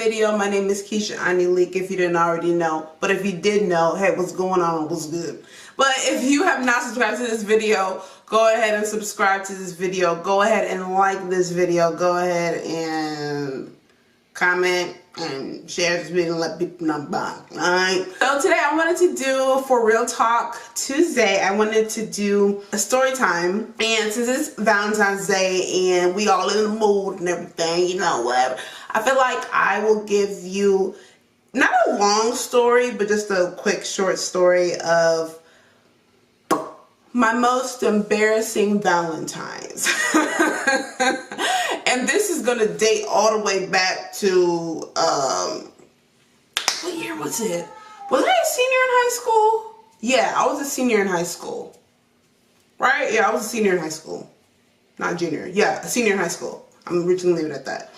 video. My name is Keisha Leek, if you didn't already know. But if you did know, hey, what's going on? What's good? But if you have not subscribed to this video, go ahead and subscribe to this video. Go ahead and like this video. Go ahead and comment and share this video and let people know about it. Alright. So today I wanted to do, for Real Talk Tuesday, I wanted to do a story time. And since it's Valentine's Day and we all in the mood and everything, you know, whatever, I feel like I will give you not a long story, but just a quick short story of my most embarrassing Valentines. And this is gonna date all the way back to what year was it? Was I a senior in high school? Yeah, I was a senior in high school. Right? Yeah, I was a senior in high school. Not junior. Yeah, a senior in high school. I'm originally leaving it at that.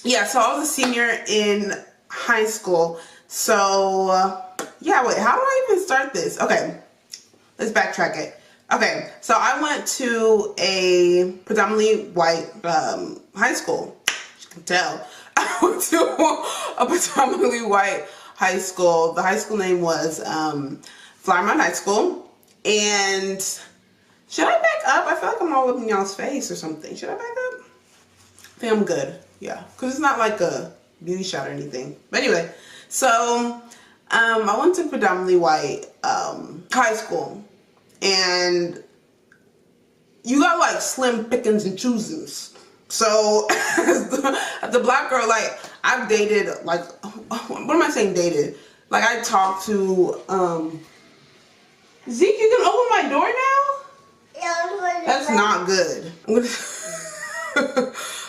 Yeah, so I was a senior in high school. So yeah, wait, how do I even start this? Okay. Let's backtrack it. Okay, so I went to a predominantly white high school. You can tell. I went to a predominantly white high school. The high school name was Flower Mound High School. And should I back up? I feel like I'm all up in y'all's face or something. Should I back up? I think I'm good. Yeah, because it's not like a beauty shot or anything. But anyway, so I went to predominantly white high school. And you got like slim pickings and choosings. So as the black girl, like I've dated, like, what am I saying dated? Like I talked to Zeke, you can open my door now? Yeah, that's not good.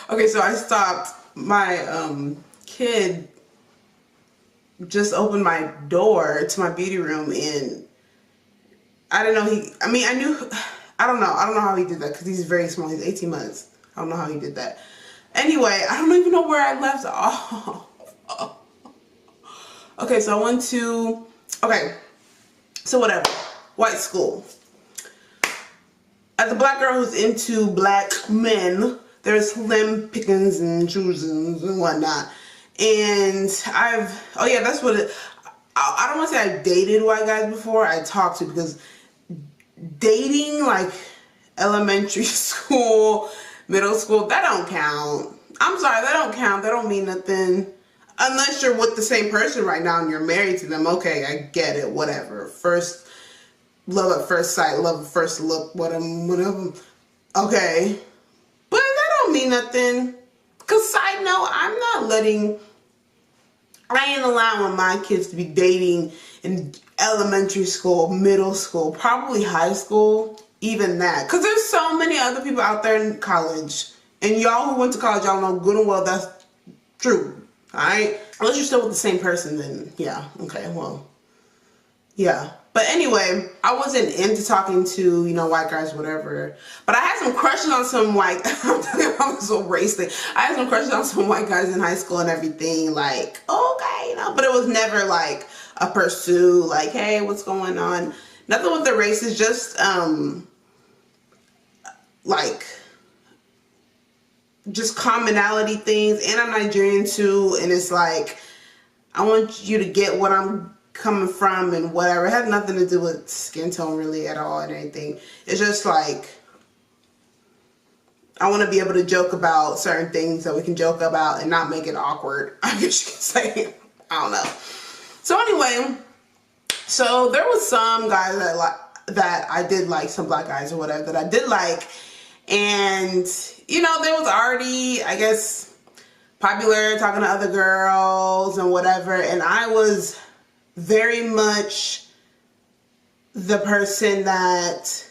Okay, so I stopped. My kid just opened my door to my beauty room, and I don't know, I don't know how he did that because he's very small. He's 18 months. I don't know how he did that. Anyway, I don't even know where I left off. Okay, so I went to, okay, so whatever, white school. As a black girl who's into black men, there's slim pickings and choosings and whatnot. And oh yeah, that's what it, I don't want to say I've dated white guys before. I talked to, because dating like elementary school, middle school, that don't count. I'm sorry, that don't count. That don't mean nothing. Unless you're with the same person right now and you're married to them. Okay, I get it, whatever. First, love at first sight, love at first look, whatever. Okay. But that don't mean nothing. Because side note, I ain't allowing my kids to be dating in elementary school, middle school, probably high school, even that. Because there's so many other people out there in college. And y'all who went to college, y'all know good and well that's true. Alright? Unless you're still with the same person, then yeah. Okay, well. Yeah. But anyway, I wasn't into talking to, you know, white guys, whatever. But I had some crushes on some white, I'm so racist. I had some crushes on some white guys in high school and everything. Like, okay, you know. But it was never like a pursuit, like, hey, what's going on? Nothing with the race. Is just, like, just commonality things. And I'm Nigerian too. And it's like, I want you to get what I'm coming from and whatever. It had nothing to do with skin tone really at all and anything. It's just like, I want to be able to joke about certain things that we can joke about and not make it awkward, I guess you could say. I don't know. So anyway, so there was some guys that I did like, some black guys or whatever that I did like, and you know, there was already, I guess, popular talking to other girls and whatever, and I was very much the person that,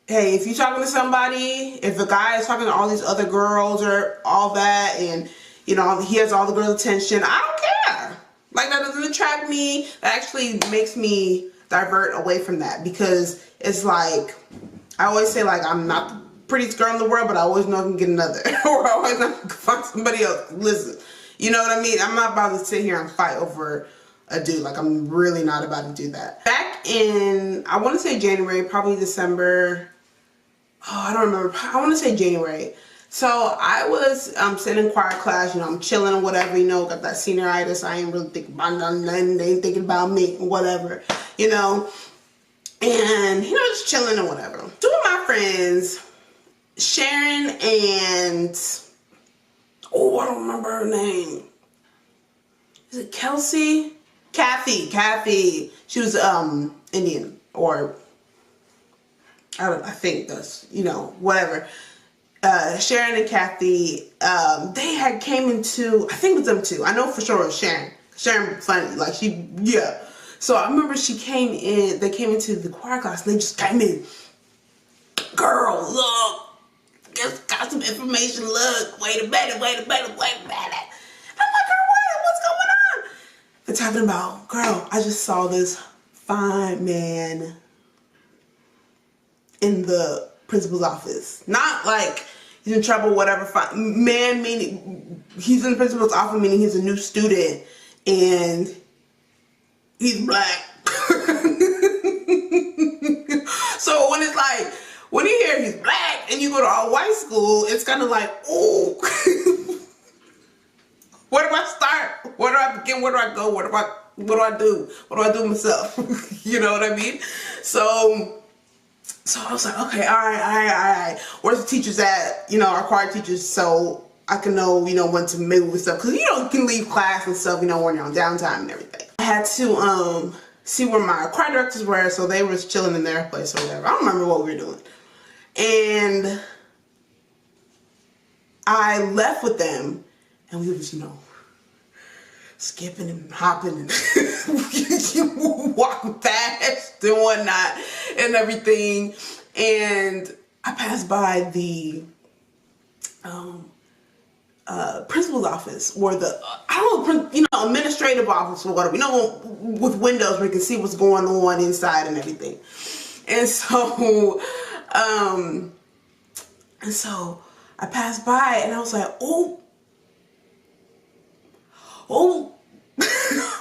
hey, if you're talking to somebody, if a guy is talking to all these other girls or all that, and you know, he has all the girls' attention, I don't care. Like, that doesn't attract me. That actually makes me divert away from that, because it's like, I always say, like, I'm not the prettiest girl in the world, but I always know I can get another. Or I always know I can find somebody else. Listen, you know what I mean? I'm not about to sit here and fight over a dude. Like, I'm really not about to do that. Back in, I want to say January, probably December. Oh, I don't remember. I want to say January. So I was sitting in choir class, you know, I'm chilling or whatever, you know, got that senioritis. I ain't really thinking about nothing. They ain't thinking about me or whatever, you know. And, you know, just chilling or whatever. Two of my friends, Sharon and, oh, I don't remember her name. Is it Kelsey? Kathy. She was Indian, or I think that's, you know, whatever. Sharon and Kathy, they had came into, I think it was them two. I know for sure it was Sharon. Sharon, funny, like she, yeah. So I remember they came into the choir class and they just came in. Girl, look, just got some information, look, wait a minute. I'm like, girl, what's going on? They're talking about, girl, I just saw this fine man in the principal's office. Not like he's in trouble, whatever. Fine. Man, meaning he's in the principal's office, meaning he's a new student and he's black. So when it's like, when you hear he's black and you go to all white school, it's kind of like, oh, where do I start? Where do I begin? Where do I go? What do I do? What do I do myself? You know what I mean? So I was like, okay, all right. Where's the teachers at? You know, our choir teachers, so I can know, you know, when to move and stuff. Because, you know, you can leave class and stuff, you know, when you're on downtime and everything. I had to see where my choir directors were, so they was chilling in their place or whatever. I don't remember what we were doing. And I left with them, and we was, you know, skipping and hopping and walking fast and whatnot and everything. And I passed by the principal's office, or the administrative office or whatever, you know, with windows where you can see what's going on inside and everything. And so I passed by and I was like, oh. I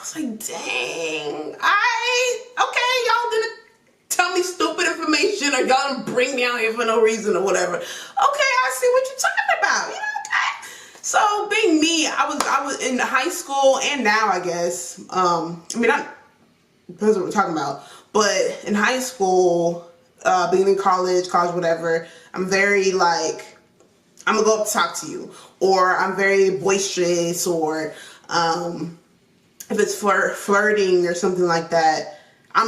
was like, dang, okay, y'all didn't tell me stupid information, or y'all didn't bring me out here for no reason or whatever. Okay, I see what you're talking about, you know. So being me, I was in high school and now, I guess, I mean, depends what we're talking about, but in high school, being in college, whatever, I'm very like, I'm gonna go up to talk to you, or I'm very boisterous, or if it's flirting or something like that, I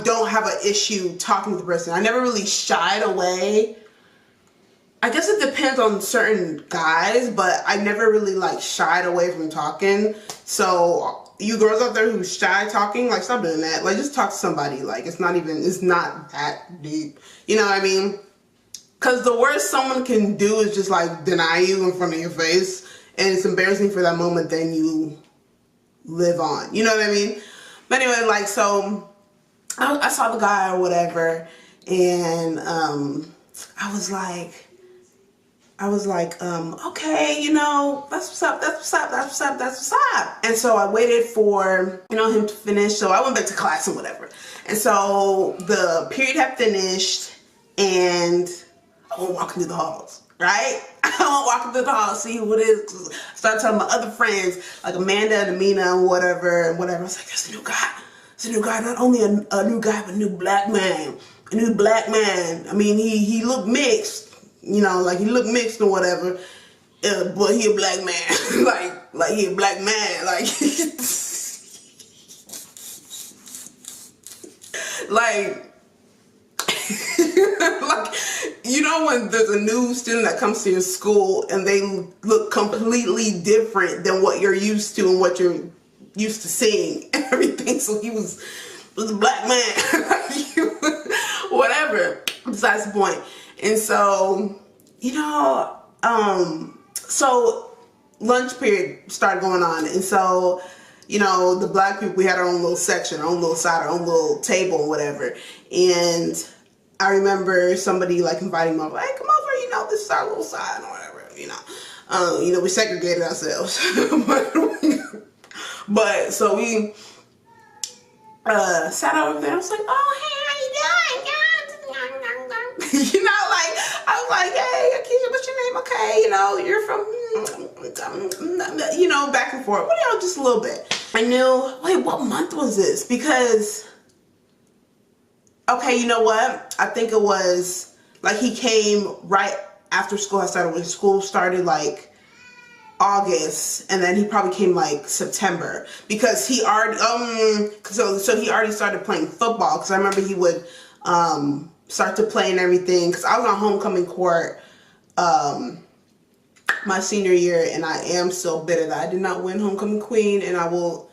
don't have an issue talking to the person. I never really shied away. I guess it depends on certain guys, but I never really like shied away from talking. So you girls out there who shy talking, like, stop doing that. Like, just talk to somebody. Like, it's not that deep. You know what I mean? Because the worst someone can do is just like deny you in front of your face, and it's embarrassing for that moment. Then you live on. You know what I mean? But anyway, like, so I saw the guy or whatever, and I was like, okay, you know, that's what's up. And so I waited for, you know, him to finish. So I went back to class and whatever. And so the period had finished, and I went walking through the halls, right? I went walking through the halls, see who it is. I started telling my other friends, like Amanda and Amina and whatever. I was like, there's a new guy. There's a new guy. Not only a new guy, but a new black man. A new black man. I mean, he looked mixed. You know, like he looked mixed or whatever, but he a black man. like he a black man. Like, like, like, you know, when there's a new student that comes to your school and they look completely different than what you're used to and what you're used to seeing and everything. So he was a black man. Whatever. Besides the point. And so, you know, so lunch period started going on. And so, you know, the black people, we had our own little section, our own little side, our own little table and whatever. And I remember somebody like inviting me over, hey, come over, you know, this is our little side or whatever, you know. We segregated ourselves. But so we sat over there. I was like, oh, hey, how you doing? You know, like, I was like, hey, Akeisha, what's your name? name? Okay, you know, you're from, you know, back and forth. But, you know, just a little bit. I knew, wait, what month was this? Because, okay, you know what? I think it was, like, he came right after school had started. When school started, like, August, and then he probably came like September, because he already so he already started playing football, because I remember he would start to play and everything, because I was on homecoming court my senior year, and I am still bitter that I did not win homecoming queen, and I will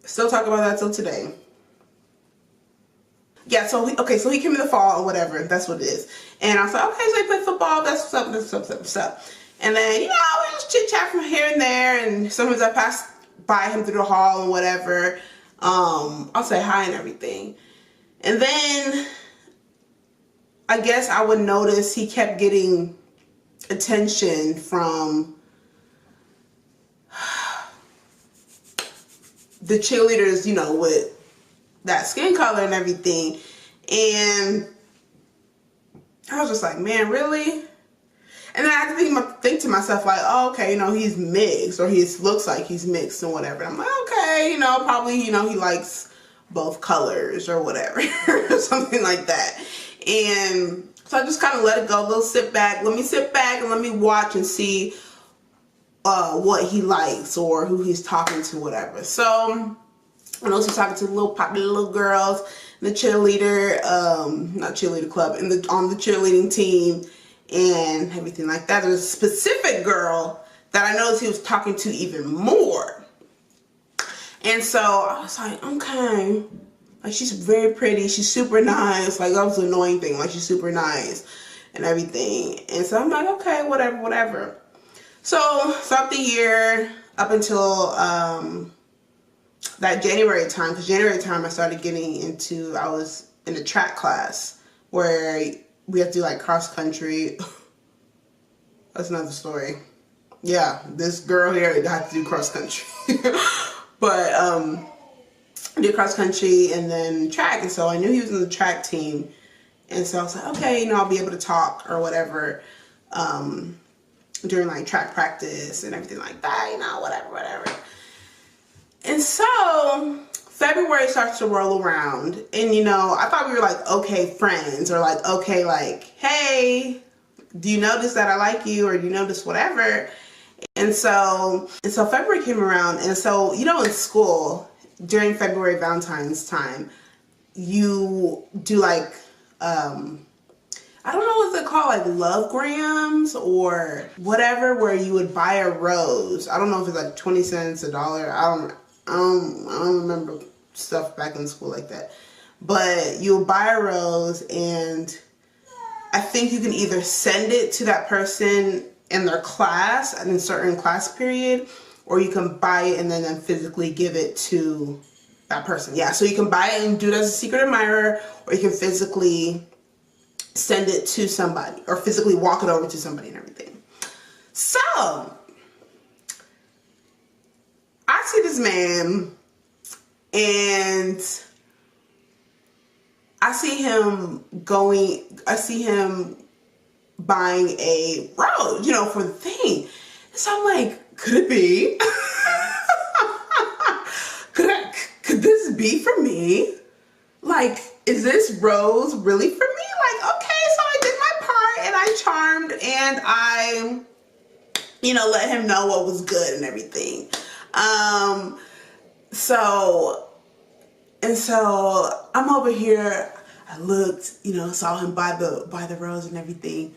still talk about that till today. Yeah, so he came in the fall or whatever, that's what it is. And I was like, okay, so he played football, that's what's up, that's what's up, that's what's up. And then, you know, we just chit chat from here and there, and sometimes I pass by him through the hall and whatever. I'll say hi and everything. And then I guess I would notice he kept getting attention from the cheerleaders, you know, with that skin color and everything. And I was just like, man, really? And then I had to think to myself, like, oh, okay, you know, he's mixed, or he looks like he's mixed and whatever. And I'm like, okay, you know, probably, you know, he likes both colors or whatever, or something like that. And so I just kind of let it go, let me sit back and let me watch and see what he likes or who he's talking to, whatever. So I know he's talking to the little popular little girls, the cheerleader, not cheerleader club, and on the cheerleading team and everything like that. There's a specific girl that I noticed he was talking to even more. And so I was like, okay, like, she's very pretty, she's super nice, like, that was the annoying thing, like, she's super nice and everything. And so I'm like, okay, whatever. So throughout the year, up until that January time, because January time I started getting into, I was in a track class where we have to do like cross country. That's another story. Yeah, this girl here had to do cross country. But did cross country and then track, and so I knew he was in the track team, and so I was like, okay, you know, I'll be able to talk or whatever during like track practice and everything like that, you know, whatever. And so February starts to roll around, and, you know, I thought we were like, okay, friends, or like, okay, like, hey, do you notice that I like you, or do you notice whatever? And so February came around, and so, you know, in school during February Valentine's time, you do like I don't know what they call, like lovegrams or whatever, where you would buy a rose. I don't know if it's like 20 cents, $1. I don't remember stuff back in school like that. But you'll buy a rose, and I think you can either send it to that person in their class in a certain class period, or you can buy it and then physically give it to that person. Yeah, so you can buy it and do it as a secret admirer, or you can physically send it to somebody, or physically walk it over to somebody and everything. So I see this man, and I see him buying a rose, you know, for the thing. So I'm like, could it be? Could this be for me? Like, is this rose really for me? Like, okay, so I did my part, and I charmed, and I, you know, let him know what was good and everything. So I'm over here. I looked, you know, saw him buy the rose and everything.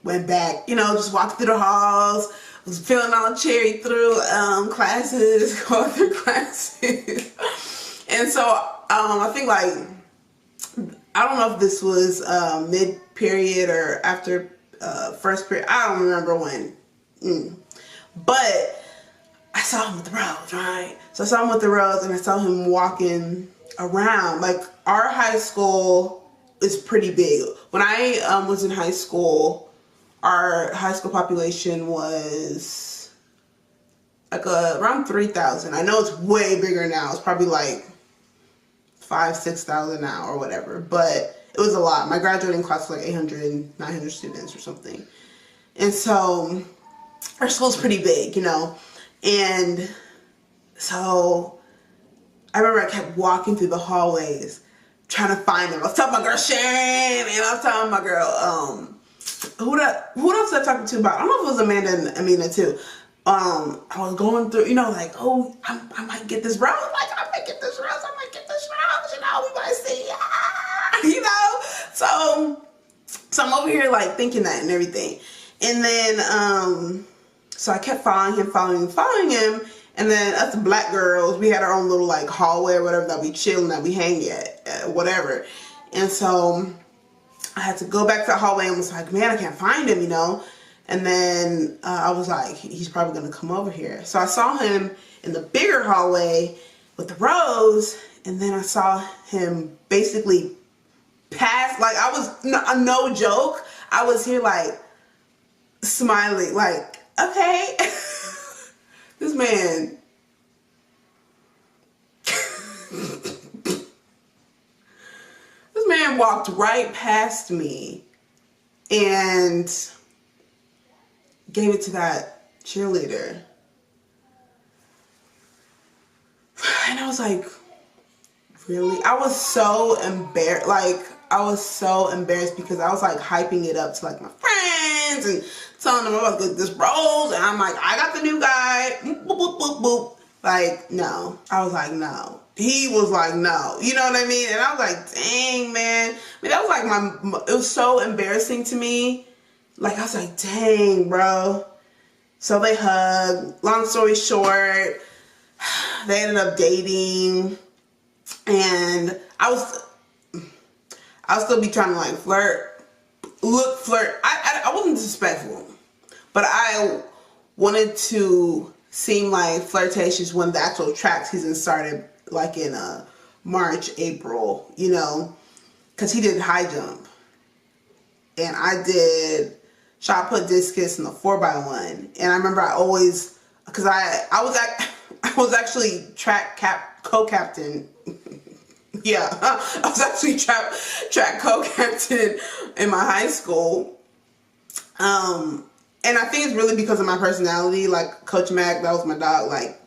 Went back, you know, just walked through the halls. Was feeling all cherry through classes, going through classes. And so I think, like, I don't know if this was mid-period or after first period. I don't remember when. But I saw him with the rose, right? So I saw him with the rose, and I saw him walking around. Like, our high school is pretty big. When I was in high school, our high school population was like around 3,000. I know it's way bigger now. It's probably like 5,000-6,000 now or whatever, but it was a lot. My graduating class was like 800, 900 students or something. And so our school's pretty big, you know. And so I remember I kept walking through the hallways trying to find them. I was telling my girl Sharon, and I was telling my girl, who else was I talking to about? I don't know if it was Amanda and Amina too. I was going through, you know, like, oh, I might get this rose. Like, I might get this rose. I might get this rose. You know, we might see. You know? So I'm over here, like, thinking that and everything. And then, so I kept following him. And then us black girls, we had our own little, like, hallway or whatever that we chill and that we hang at, whatever. And so I had to go back to the hallway and was like, man, I can't find him, you know. And then I was like, he's probably going to come over here. So I saw him in the bigger hallway with the rose. And then I saw him basically pass. Like, I was, no joke, I was here like smiling, like, okay. This man. This man walked right past me and gave it to that cheerleader. And I was like, really? I was so embarrassed. Like, I was so embarrassed because I was like hyping it up to like my friends and telling them about this rose. And I'm like, I got the new guy. Boop, boop, boop, boop. Like, no. I was like, no. He was like, no. You know what I mean? And I was like, dang, man. I mean, that was like it was so embarrassing to me. Like, I was like, dang, bro. So they hugged. Long story short, they ended up dating. And I'll still be trying to like flirt. I wasn't disrespectful, but I wanted to seem like flirtatious when the actual track season started, like in March, April, you know, because he did high jump and I did shot put discus in the 4x1. And I remember I always, because I was actually co-captain. Yeah, I was actually track co-captain in my high school. And I think it's really because of my personality. Like, Coach Mac, that was my dog. Like,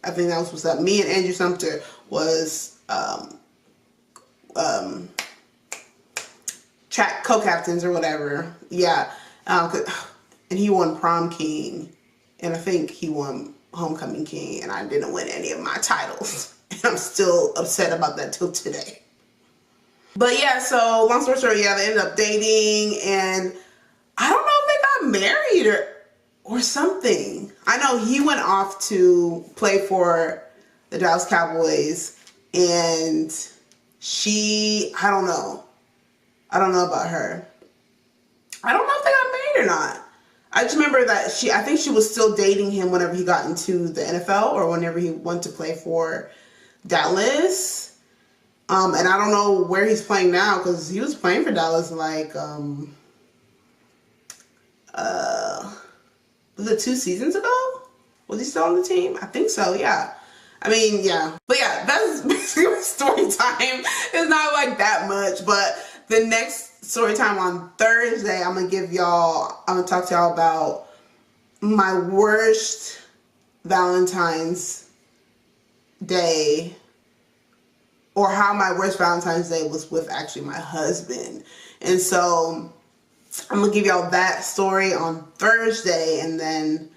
I think that was what's up. Me and Andrew Sumter was track co-captains or whatever. Yeah. And he won prom king. And I think he won homecoming king. And I didn't win any of my titles. And I'm still upset about that till today. But yeah, so long story short, yeah, they ended up dating. And I don't know if they got married or something. I know he went off to play for the Dallas Cowboys. And I don't know. I don't know about her. I don't know if they got married or not. I just remember that I think she was still dating him whenever he got into the NFL or whenever he went to play for Dallas. And I don't know where he's playing now because he was playing for Dallas like, was it 2 seasons ago? Was he still on the team? I think so, yeah. I mean, yeah. But yeah, that's basically my story time. It's not like that much, but the next story time on Thursday, I'm gonna talk to y'all about my worst Valentine's Day, or how my worst Valentine's Day was with actually my husband. And so I'm gonna give y'all that story on Thursday, and then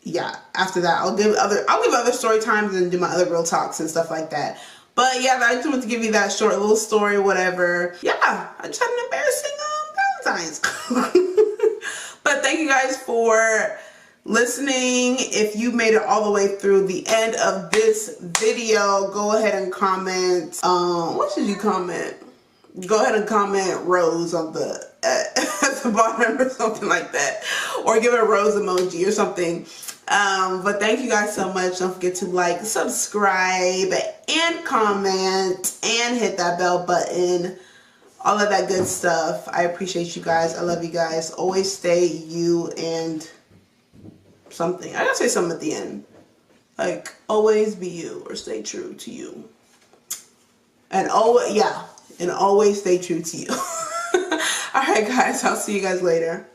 yeah, after that I'll give other story times and do my other real talks and stuff like that. But yeah, I just wanted to give you that short little story, whatever. Yeah, I just had an embarrassing Valentine's. But thank you guys for listening. If you made it all the way through the end of this video, go ahead and comment. What should you comment? Go ahead and comment rose on the at the bottom or something like that, or give a rose emoji or something. But thank you guys so much. Don't forget to like, subscribe, and comment, and hit that bell button. All of that good stuff. I appreciate you guys. I love you guys. Always stay you and something. I gotta say something at the end. Like, always be you, or stay true to you. And always stay true to you. Alright guys, I'll see you guys later.